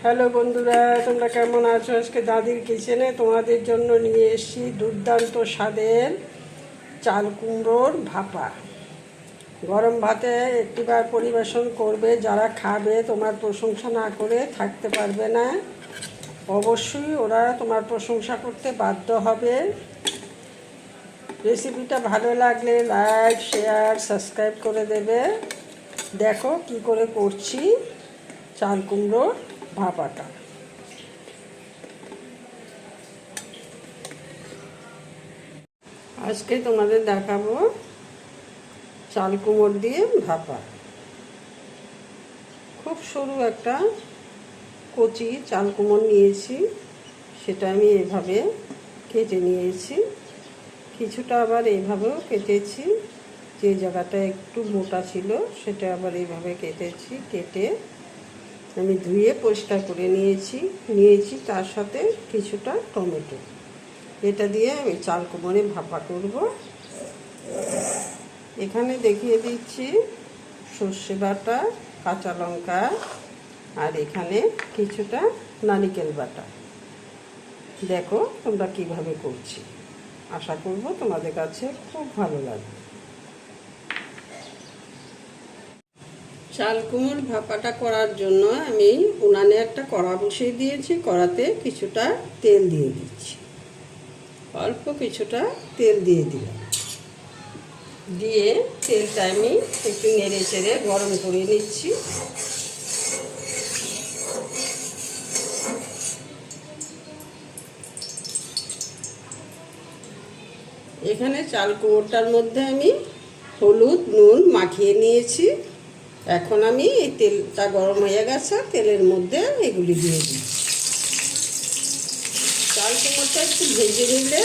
Hello বন্ধুরা, তোমরা কেমন আছো? আজকে দাদির কিচেনে তোমাদের জন্য নিয়ে এসেছি দুর্দান্ত স্বাদের চাল কুমড়োর ভাপা। গরম ভাতে একটিবার পরিবেশন করবে, যারা খাবে তোমার প্রশংসা না করে থাকতে পারবে না। অবশ্যই ওরা তোমার প্রশংসা করতে বাধ্য হবে। রেসিপিটা ভালো লাগলে লাইক, শেয়ার, সাবস্ক্রাইব করে দেবে। দেখো কি করে করছি চাল কুমড়োর ভাপাটা। আজকে তোমাদের দেখাবো চাল কুমড়ো দিয়ে ভাপা। খুব সরু একটা কচি চাল কুমড়ো নিয়েছি, সেটা আমি এভাবে কেটে নিয়েছি। কিছুটা আবার এইভাবেও কেটেছি, যে জায়গাটা একটু মোটা ছিল সেটা আবার এইভাবে কেটেছি। কেটে আমি ধুয়ে পরিষ্কার করে নিয়েছি তার সাথে কিছুটা টমেটো। এটা দিয়ে আমি চাল কুমড়ো ভাপা করব। এখানে দেখিয়ে দিচ্ছি সর্ষে বাটা, কাঁচা লঙ্কা, আর এখানে কিছুটা নারকেল বাটা। দেখো তোমরা কিভাবে করছি, আশা করব তোমাদের কাছে খুব ভালো লাগবে। চাল কুমড়োর ভাপাটা করার জন্য আমি উনানে একটা কড়া বসিয়ে দিয়েছি। কড়াতে কিছুটা তেল দিয়ে দিচ্ছি, অল্প কিছুটা তেল দিয়ে দিলাম। দিয়ে তেলটা আমি একটু নেড়ে চেড়ে গরম করে নিচ্ছি। এখানে চাল কুমড়োটার মধ্যে আমি হলুদ নুন মাখিয়ে নিয়েছি। এখন আমি এই তেলটা গরম হয়ে গেছে, তেলের মধ্যে এগুলি দিয়ে দিচ্ছি। চাল কুমড়োটা একটু ভেজে নিলে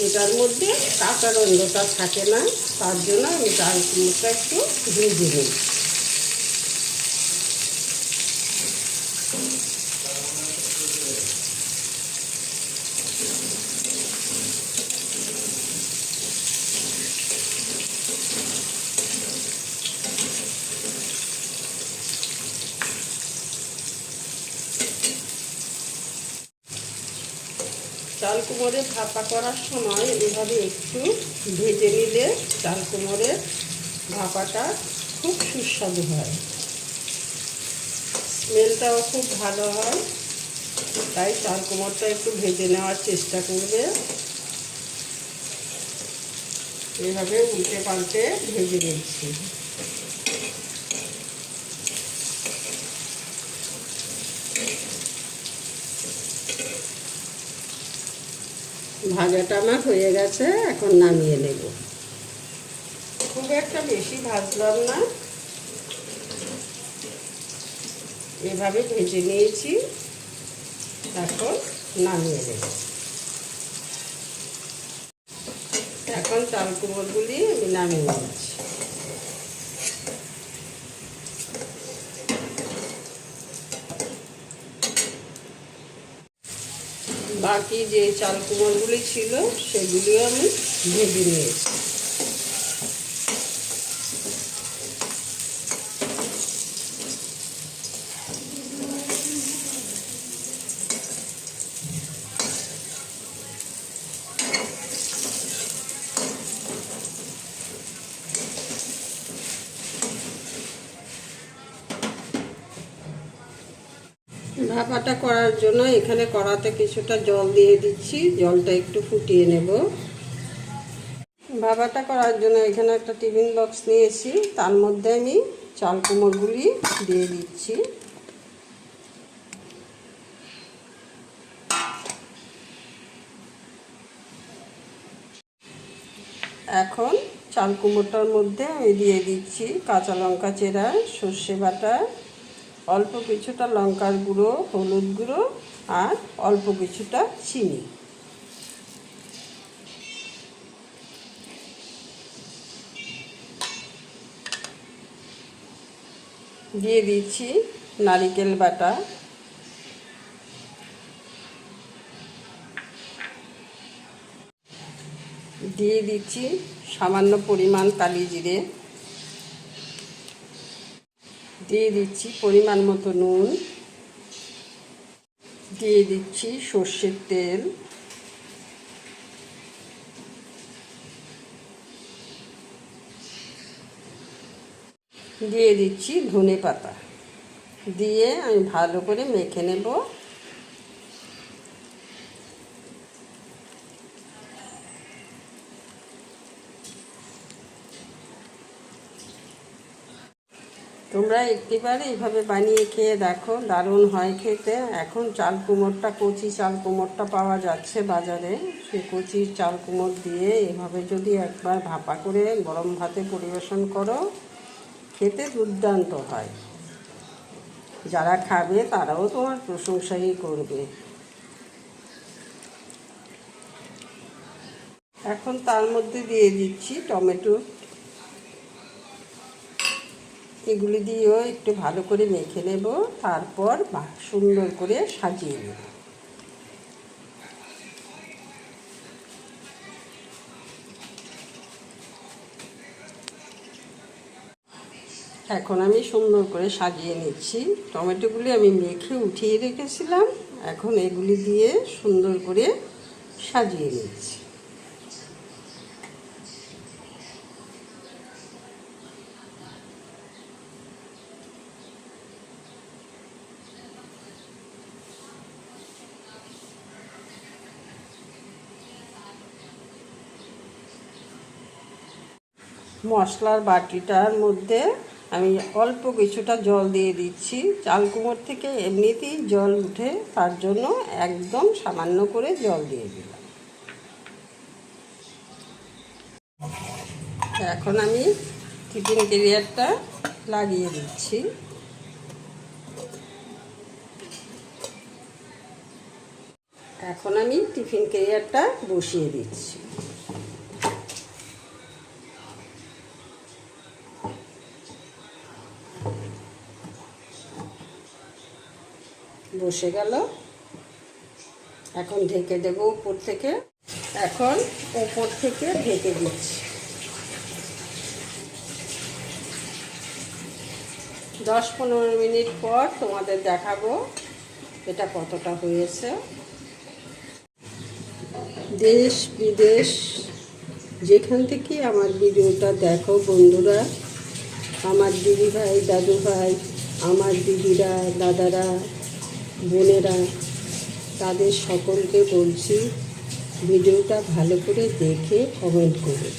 এটার মধ্যে কাঁচা গন্ধটা থাকে না, তার জন্য আমি চাল কুমড়োটা একটু ভেজে নিই। চাল কুমড়ো ভাপা করার সময় এভাবে একটু ভেজে নিলে চাল কুমড়োর ভাপাটা খুব সুস্বাদু হয়, স্মেলটাও খুব ভালো হয়। তাই চাল কুমড়োটা একটু ভেজে নেওয়ার চেষ্টা করবে। এভাবে উল্টে পাল্টে ভেজে নিচ্ছি। ভাজাটা আমার হয়ে গেছে, এখন নামিয়ে নেব। খুব একটা বেশি ভাজলাম না, এভাবে ভেজে নিয়েছি, এখন নামিয়ে নেব। এখন চাল কুমড়োগুলি আমি নামিয়ে নিচ্ছি। বাকি যে চাল কুমড়োগুলি ছিল সেগুলিও আমি ভেজে নিয়েছি। ভাপাটা করার জন্য এখানে কড়াতে কিছুটা জল দিয়ে দিচ্ছি, জলটা একটু ফুটিয়ে নেব। ভাপাটা করার জন্য এখানে একটা টিফিন বক্স নিয়েছি, তার মধ্যে আমি চাল কুমড়োগুলি দিয়ে দিচ্ছি। এখন চাল কুমড়োটার মধ্যে আমি দিয়ে দিচ্ছি কাঁচা লঙ্কা চেরা, সর্ষে বাটা, অল্প কিছুটা লঙ্কার গুঁড়ো, হলুদ গুঁড়ো, আর অল্প কিছুটা চিনি। দিয়ে দিচ্ছি নারকেল বাটা, দিয়ে দিচ্ছি সামান্য পরিমাণ কালি জিরে, দিয়ে দিচ্ছি পরিমাণ মতো নুন, দিয়ে দিচ্ছি সর্ষের তেল, দিয়ে দিচ্ছি ধনে পাতা, দিয়ে আমি ভালো করে মেখে নেব। তোমরা একটিবার এইভাবে বানিয়ে খেয়ে দেখো, দারুণ হয় খেতে। এখন চাল কুমড়োটা, কচি চাল কুমড়োটা পাওয়া যাচ্ছে বাজারে। সেই কচি চাল কুমড়ো দিয়ে এভাবে যদি একবার ভাপা করে গরম ভাতে পরিবেশন করো, খেতে দুর্দান্ত হয়। যারা খাবে তারাও তোমার প্রশংসাই করবে। এখন তার মধ্যে দিয়ে দিচ্ছি টমেটো, এগুলি দিয়েও একটু ভালো করে মেখে নেব, তারপর সুন্দর করে সাজিয়ে নেব। এখন আমি সুন্দর করে সাজিয়ে নিচ্ছি। টমেটোগুলি আমি মেখে উঠিয়ে রেখেছিলাম, এখন এগুলি দিয়ে সুন্দর করে সাজিয়ে নিচ্ছি। মশলার বাটিটার মধ্যে আমি অল্প কিছুটা জল দিয়ে দিচ্ছি। চাল কুমড়ো থেকে এমনিতেই জল উঠে, তার জন্য একদম সামান্য করে জল দিয়ে দিলাম। এখন আমি টিফিন ক্যারিয়ারটা লাগিয়ে দিচ্ছি। এখন আমি টিফিন ক্যারিয়ারটা বসিয়ে দিচ্ছি। বসে গেল, এখন ঢেকে দেব উপর থেকে। এখন উপর থেকে ঢেকে দিচ্ছি। 10-15 মিনিট পর তোমাদের দেখাবো এটা কতটা হয়েছে। দেশ বিদেশ যেখান থেকে আমার ভিডিওটা দেখো বন্ধুরা, আমার দিদি ভাই, দাদু ভাই, আমার দিদিরা, দাদারা, বোনেরা, তাদের সকলকে বলছি ভিডিওটা ভালো করে দেখে কমেন্ট করো।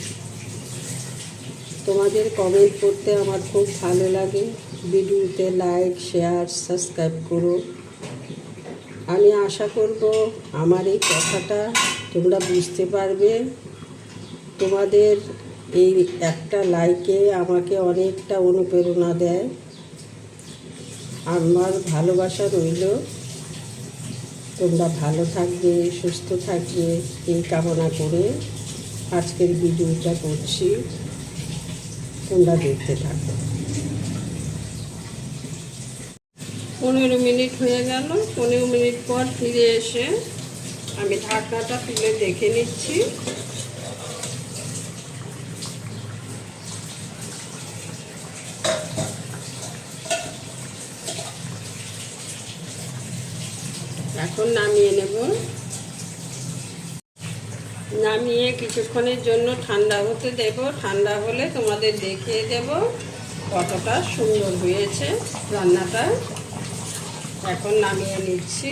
তোমাদের কমেন্ট করতে আমার খুব ভালো লাগে। ভিডিওতে লাইক, শেয়ার, সাবস্ক্রাইব করো। আমি আশা করব আমার এই কথাটা তোমরা বুঝতে পারবে। তোমাদের এই একটা লাইকে আমাকে অনেকটা অনুপ্রেরণা দেয়। আমার ভালোবাসা রইল। তোমরা ভালো থাকবে, সুস্থ থাকবে এই কামনা করে আজকের ভিডিওটা করছি। তোমরা দেখতে থাকো। 15 মিনিট হয়ে গেল। 15 মিনিট পর ফিরে এসে আমি ঢাকনাটা তুলে দেখে নিচ্ছি। এখন নামিয়ে নেব। নামিয়ে কিছুক্ষণের জন্য ঠান্ডা হতে দেব। ঠান্ডা হলে তোমাদের দেখিয়ে দেব কতটা সুন্দর হয়েছে রান্নাটা। এখন নামিয়ে নিচ্ছি।